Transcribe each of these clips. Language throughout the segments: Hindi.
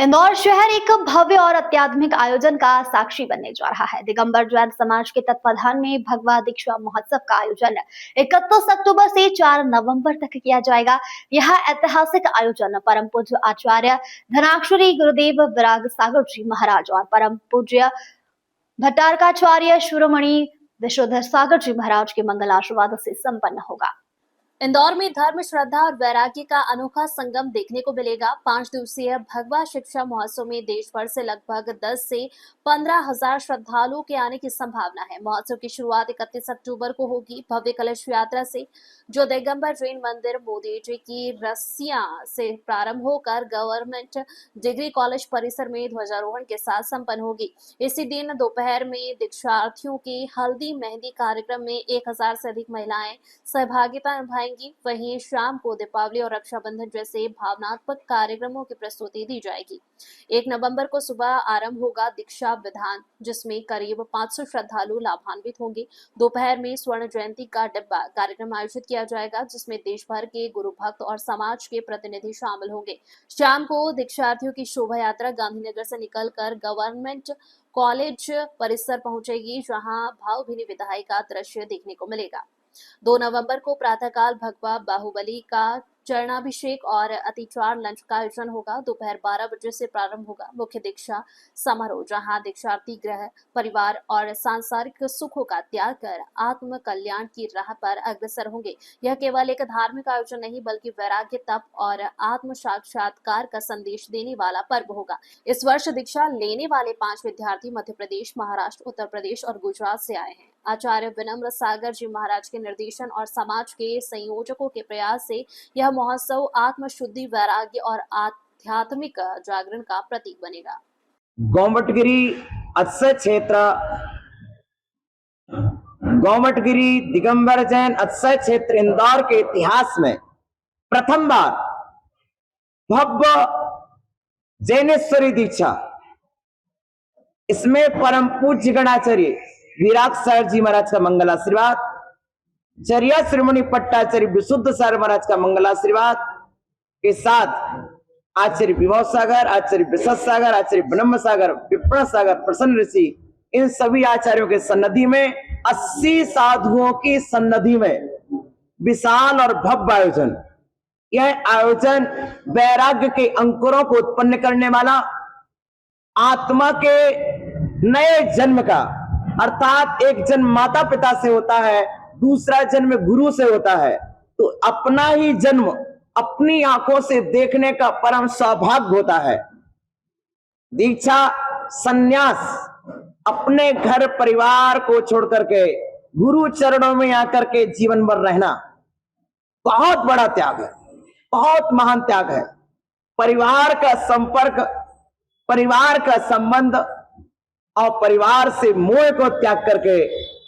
इंदौर शहर एक भव्य और अत्याधुनिक आयोजन का साक्षी बनने जा रहा है। दिगंबर जैन समाज के तत्वाधान में भगवा दीक्षा महोत्सव का आयोजन 31 अक्टूबर से 4 नवंबर तक किया जाएगा। यह ऐतिहासिक आयोजन परम पूज्य आचार्य धनाक्षरी गुरुदेव विराग सागर जी महाराज और परम पूज्य भट्टारकाचार्य शिरोमणि विश्वधर सागर जी महाराज के मंगल आशीर्वाद से संपन्न होगा। इंदौर में धर्म, श्रद्धा और वैराग्य का अनोखा संगम देखने को मिलेगा। 5 दिवसीय भगवा शिक्षा महोत्सव में देश भर से लगभग 10 से 15,000 श्रद्धालुओं के आने की संभावना है। महोत्सव की शुरुआत 31 अक्टूबर को होगी। भव्य कलश यात्रा से जो दिगंबर जैन मंदिर मोदी जी की रस्सियां से प्रारंभ होकर गवर्नमेंट डिग्री कॉलेज परिसर में ध्वजारोहण के साथ संपन्न होगी। इसी दिन दोपहर में दीक्षार्थियों के हल्दी मेहंदी कार्यक्रम में 1000 से अधिक महिलाएं सहभागिता निभाएंगी। वहीं शाम को दीपावली और रक्षाबंधन जैसे भावनात्मक कार्यक्रमों की प्रस्तुति दी जाएगी। 1 नवंबर को सुबह आरंभ होगा दीक्षा विधान, जिसमें करीब 500 श्रद्धालु लाभान्वित होंगे। दोपहर में स्वर्ण जयंती का डिब्बा कार्यक्रम आयोजित किया जाएगा, जिसमें देश भर के गुरु भक्त और समाज के प्रतिनिधि शामिल होंगे। शाम को दीक्षार्थियों की शोभा यात्रा गांधीनगर से निकलकर गवर्नमेंट कॉलेज परिसर पहुंचेगी, जहां भावभीनी विदाई का दृश्य देखने को मिलेगा। 2 नवंबर को प्रातःकाल भगवा बाहुबली का चरणाभिषेक और अतिचार लंच का आयोजन होगा। दोपहर 12 बजे से प्रारंभ होगा मुख्य दीक्षा समारोह, जहां दीक्षार्थी गृह, परिवार और सांसारिक सुखों का त्याग कर आत्म कल्याण की राह पर अग्रसर होंगे। यह केवल एक धार्मिक आयोजन नहीं, बल्कि वैराग्य, तप और आत्म साक्षात्कार का संदेश देने वाला पर्व होगा। इस वर्ष दीक्षा लेने वाले 5 विद्यार्थी मध्य प्रदेश, महाराष्ट्र, उत्तर प्रदेश और गुजरात से आए हैं। आचार्य विनम्र सागर जी महाराज के निर्देशन और समाज के संयोजकों के प्रयास से यह महोत्सव आत्म शुद्धि, वैराग्य और आध्यात्मिक जागरण का प्रतीक बनेगा। गोमटगिरी अक्षय क्षेत्र, गोमटगिरी दिगंबर जैन अक्षय क्षेत्र इंदौर के इतिहास में प्रथम बार भव्य जैनेश्वरी दीक्षा, इसमें परम पूज्य गणाचार्य विराग सागर जी महाराज का मंगल आशीर्वाद, चर्या शिरोमणि पट्टाचार्य विशुद्ध सागर महाराज का मंगल आशीर्वाद के साथ आचार्य विभव सागर, आचार्य विशद सागर, आचार्य ब्रह्म सागर, विप्रण सागर, प्रसन्न ऋषि, इन सभी आचार्यों के सन्निधि में 80 साधुओं की सन्निधि में विशाल और भव्य आयोजन। यह आयोजन वैराग्य के अंकुरों को उत्पन्न करने वाला, आत्मा के नए जन्म का, अर्थात एक जन्म माता पिता से होता है, दूसरा जन्म गुरु से होता है, तो अपना ही जन्म अपनी आंखों से देखने का परम सौभाग्य होता है। दीक्षा संन्यास, अपने घर परिवार को छोड़ करके गुरु चरणों में आकर के जीवन भर रहना बहुत बड़ा त्याग है, बहुत महान त्याग है। परिवार का संपर्क, परिवार का संबंध और परिवार से मोह को त्याग करके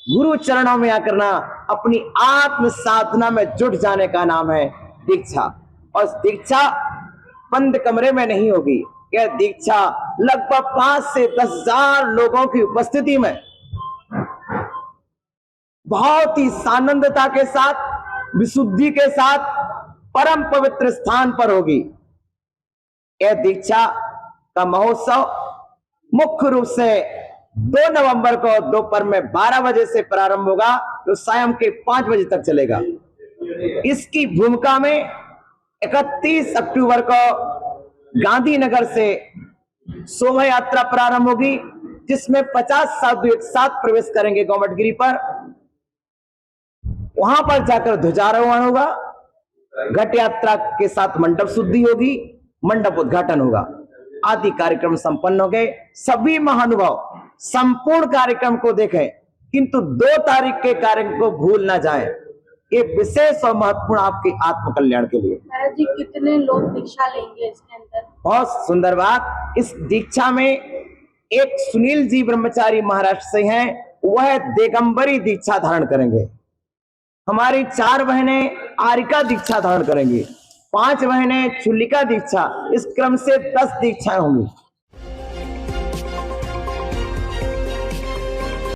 गुरु चरणों में आकर ना अपनी आत्म साधना में जुट जाने का नाम है दीक्षा। और दीक्षा बंद कमरे में नहीं होगी। यह दीक्षा लगभग 5 से 10,000 लोगों की उपस्थिति में बहुत ही सानंदता के साथ, विशुद्धि के साथ, परम पवित्र स्थान पर होगी। यह दीक्षा का महोत्सव मुख्य रूप से 2 नवंबर को दोपहर में 12 बजे से प्रारंभ होगा, तो शाम के 5 बजे तक चलेगा। इसकी भूमिका में 31 अक्टूबर को गांधीनगर से शोभा यात्रा प्रारंभ होगी, जिसमें 50 साधु एक साथ प्रवेश करेंगे गोमटगिरी पर। वहां पर जाकर ध्वजारोहण होगा, घट यात्रा के साथ मंडप शुद्धि होगी, मंडप उद्घाटन होगा, आदि कार्यक्रम संपन्न हो गए। सभी महानुभाव संपूर्ण कार्यक्रम को देखें, किंतु 2 तारीख के कार्यक्रम को भूल ना जाएं। ये विशेष और महत्वपूर्ण आपके आत्म कल्याण के लिए। महाराज जी, कितने लोग दीक्षा लेंगे इसके अंदर? बहुत सुंदर बात। इस दीक्षा में एक सुनील जी ब्रह्मचारी महाराष्ट्र से हैं, वह दिगंबरी दीक्षा धारण करेंगे। हमारी 4 बहनें आरिका दीक्षा धारण करेंगी, 5 बहनें चुल्लिका दीक्षा, इस क्रम से 10 दीक्षाएं होंगी।